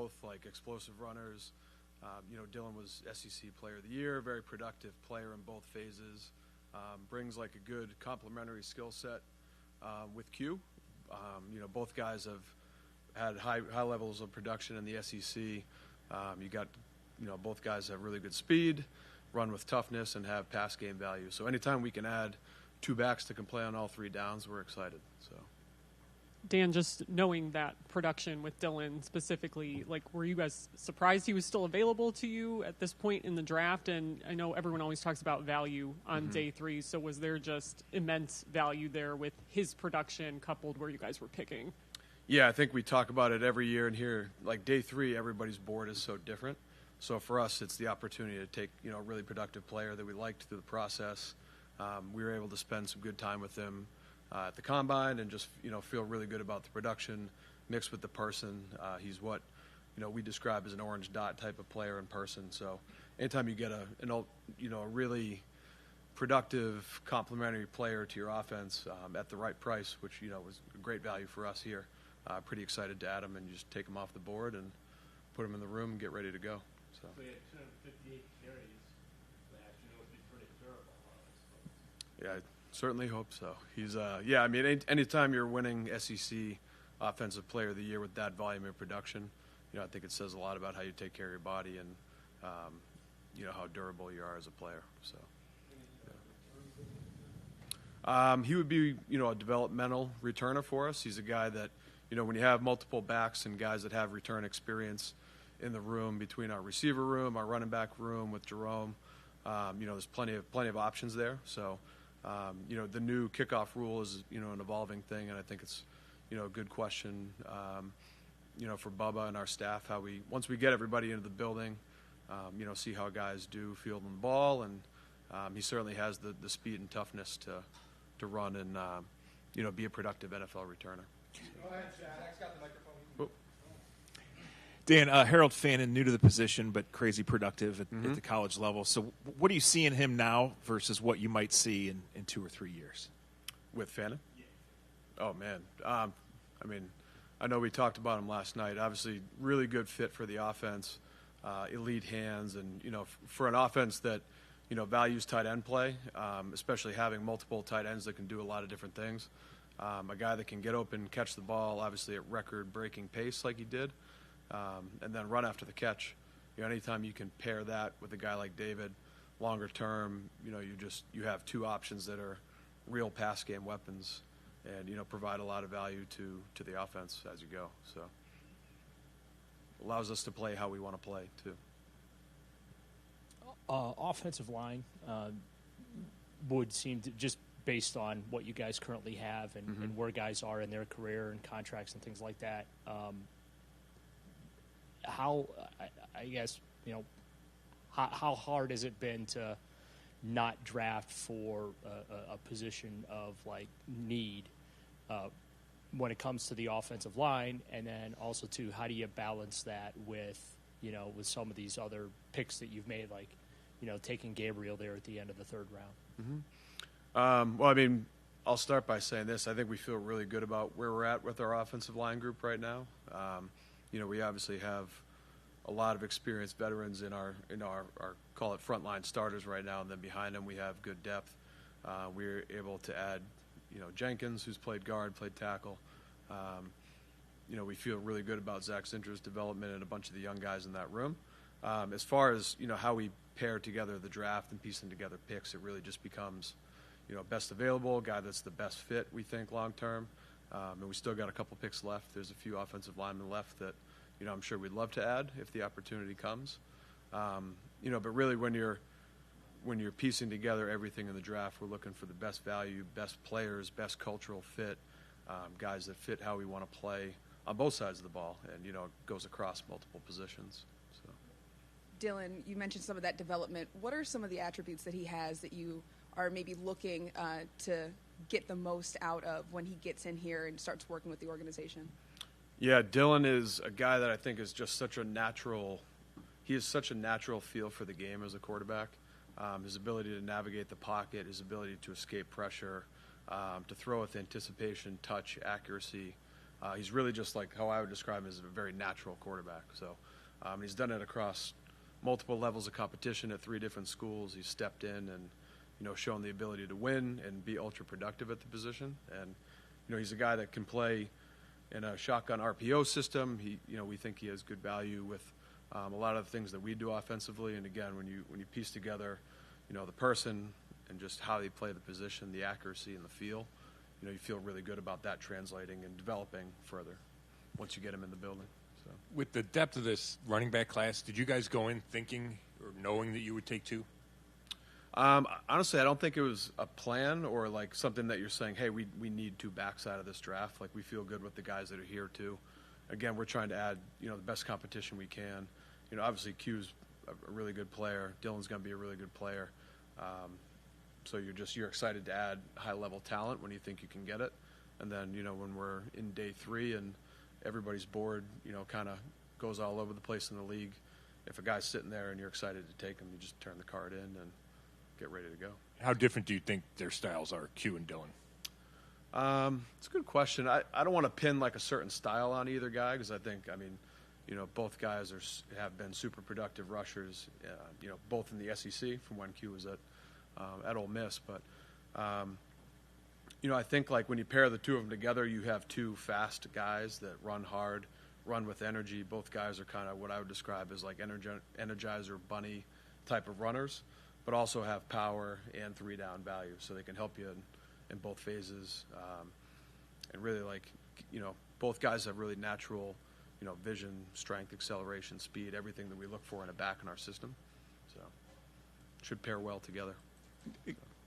both like explosive runners. Dylan was SEC Player of the Year, very productive player in both phases. Brings like a good complementary skill set with Q. Both guys have had high levels of production in the SEC. Both guys have really good speed, run with toughness, and have pass game value. So anytime we can add two backs that can play on all three downs, we're excited. So, Dan, just knowing that production with Dylan specifically, like, were you guys surprised he was still available to you at this point in the draft? And I know everyone always talks about value on day 3, so was there just immense value there with his production coupled where you guys were picking? Yeah, I think we talk about it every year, and here, like day 3, everybody's board is so different. So for us, it's the opportunity to take, a really productive player that we liked through the process. We were able to spend some good time with him at the combine and just, feel really good about the production mixed with the person. He's what, we describe as an orange dot type of player in person. So anytime you get a really productive complementary player to your offense at the right price, which, was a great value for us here, pretty excited to add him and just take him off the board and put him in the room and get ready to go. So he had 258 carries last year. It would be pretty durable, honestly. Yeah, I certainly hope so. He's anytime you're winning SEC Offensive Player of the Year with that volume of production, I think it says a lot about how you take care of your body and how durable you are as a player. So he would be a developmental returner for us. He's a guy that when you have multiple backs and guys that have return experience in the room between our receiver room, our running back room with Jerome, there's plenty of options there. So, the new kickoff rule is, an evolving thing, and I think it's, a good question, for Bubba and our staff, once we get everybody into the building, see how guys do fielding the ball, and he certainly has the speed and toughness to run and, be a productive NFL returner. Go ahead, Zach's got the microphone. Dan, Harold Fannon, new to the position, but crazy productive at the college level. So what do you see in him now versus what you might see in 2 or 3 years? With Fannon? Yeah. Oh, man. I know we talked about him last night. Obviously, really good fit for the offense, elite hands, and, for an offense that, values tight end play, especially having multiple tight ends that can do a lot of different things. A guy that can get open, catch the ball, obviously at record-breaking pace like he did, and then run after the catch. Anytime you can pair that with a guy like David, longer term, you have two options that are real pass game weapons, and provide a lot of value to the offense as you go. So allows us to play how we want to play too. Offensive line would seem to, just based on what you guys currently have and where guys are in their career and contracts and things like that. How hard has it been to not draft for a position of like need when it comes to the offensive line, and then also too, how do you balance that with with some of these other picks that you've made, like taking Gabriel there at the end of the 3rd round? I'll start by saying this. I think we feel really good about where we're at with our offensive line group right now. We obviously have a lot of experienced veterans in our call it frontline starters right now, and then behind them we have good depth. We're able to add, Jenkins, who's played guard, played tackle. We feel really good about Zach Sinter's development and a bunch of the young guys in that room. As far as how we pair together the draft and piecing together picks, it really just becomes best available, guy that's the best fit, we think, long term. And we still got a couple picks left. There's a few offensive linemen left that, I'm sure we'd love to add if the opportunity comes. But really when you're piecing together everything in the draft, we're looking for the best value, best players, best cultural fit, guys that fit how we want to play on both sides of the ball, and, it goes across multiple positions. So, Dylan, you mentioned some of that development. What are some of the attributes that he has that you are maybe looking to get the most out of when he gets in here and starts working with the organization? Yeah, Dylan is a guy that I think is just such a natural feel for the game as a quarterback. His ability to navigate the pocket, his ability to escape pressure, to throw with anticipation, touch, accuracy. He's really just like how I would describe him as a very natural quarterback. So he's done it across multiple levels of competition at 3 different schools. He's stepped in and, shown the ability to win and be ultra productive at the position. And, he's a guy that can play in a shotgun RPO system. We think he has good value with a lot of the things that we do offensively. And again, when you piece together, the person and just how they play the position, the accuracy and the feel, you feel really good about that translating and developing further once you get him in the building. So. With the depth of this running back class, did you guys go in thinking or knowing that you would take 2? Honestly, I don't think it was a plan or like something that you're saying, hey, we need 2 backs out of this draft. Like, we feel good with the guys that are here too. Again, we're trying to add, the best competition we can. Obviously Q's a really good player. Dylan's going to be a really good player. So you're excited to add high-level talent when you think you can get it. And then, when we're in day 3 and everybody's board, kind of goes all over the place in the league, if a guy's sitting there and you're excited to take him, you just turn the card in and get ready to go. How different do you think their styles are, Q and Dylan? It's a good question. I don't want to pin like a certain style on either guy because I think, both guys have been super productive rushers, both in the SEC from when Q was at Ole Miss. But, I think like when you pair the 2 of them together, you have 2 fast guys that run hard, run with energy. Both guys are kind of what I would describe as like energizer bunny type of runners, but also have power and 3-down value, so they can help you in both phases. And really, like, both guys have really natural, vision, strength, acceleration, speed, everything that we look for in a back in our system. So, should pair well together.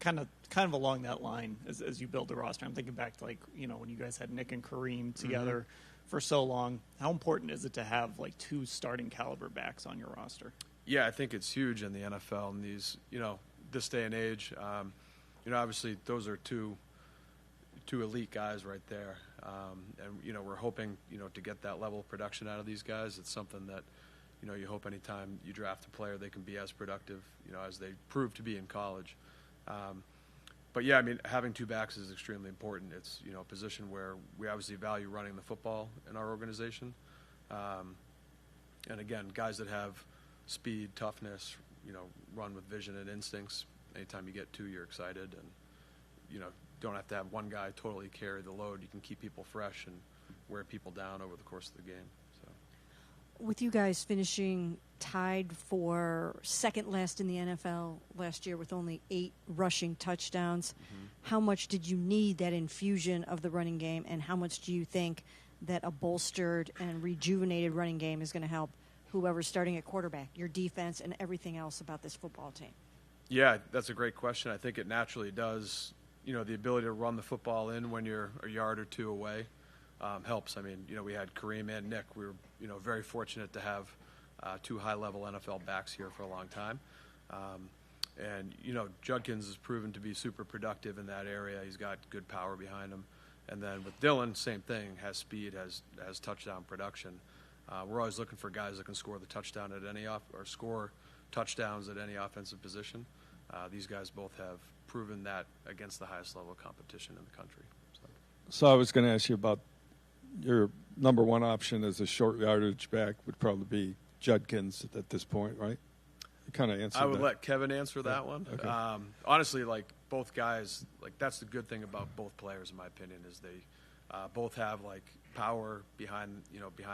Kind of along that line, as you build the roster, I'm thinking back to, like, when you guys had Nick and Kareem together for so long. How important is it to have, like, 2 starting caliber backs on your roster? Yeah, I think it's huge in the NFL in these, this day and age. Obviously those are two elite guys right there. And, we're hoping, to get that level of production out of these guys. It's something that, you hope anytime you draft a player, they can be as productive, as they prove to be in college. But yeah, having 2 backs is extremely important. It's, a position where we obviously value running the football in our organization. And again, guys that have speed, toughness, run with vision and instincts. Anytime you get 2, you're excited, and don't have to have one guy totally carry the load. You can keep people fresh and wear people down over the course of the game. So, with you guys finishing tied for second last in the NFL last year with only 8 rushing touchdowns, how much did you need that infusion of the running game, and how much do you think that a bolstered and rejuvenated running game is going to help whoever's starting at quarterback, your defense, and everything else about this football team? Yeah, that's a great question. I think it naturally does. The ability to run the football in when you're a yard or 2 away helps. We had Kareem and Nick. We were, very fortunate to have 2 high-level NFL backs here for a long time. And, Judkins has proven to be super productive in that area. He's got good power behind him. And then with Dylan, same thing, has speed, has touchdown production. We're always looking for guys that can score the touchdown at any or score touchdowns at any offensive position. These guys both have proven that against the highest level of competition in the country. So I was going to ask you about your number 1 option as a short yardage back would probably be Judkins at this point, right? You kind of answered that. I would let Kevin answer that one. Okay. Honestly, like both guys, like that's the good thing about both players, in my opinion, is they both have like power behind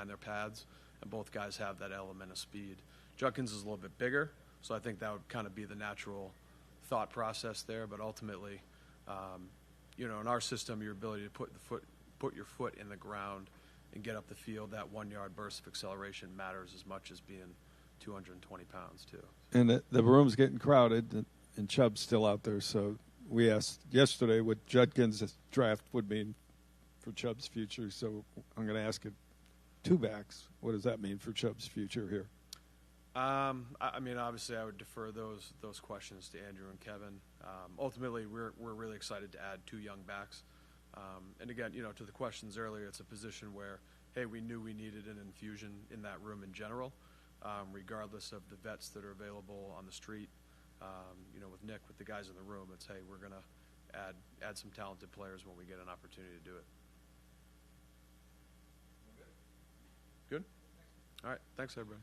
their pads, and both guys have that element of speed. Judkins is a little bit bigger, so I think that would kind of be the natural thought process there. But ultimately, in our system, your ability to put your foot in the ground and get up the field, that 1-yard burst of acceleration matters as much as being 220 pounds too. And the room's getting crowded, and Chubbs still out there. So we asked yesterday what Judkins' draft would mean for Chubbs' future. So I'm going to ask it 2 backs. What does that mean for Chubbs' future here? Obviously, I would defer those questions to Andrew and Kevin. Ultimately, we're really excited to add 2 young backs. And again, to the questions earlier, it's a position where, hey, we knew we needed an infusion in that room in general, regardless of the vets that are available on the street. With Nick, with the guys in the room, it's, hey, we're going to add some talented players when we get an opportunity to do it. All right, thanks, everybody.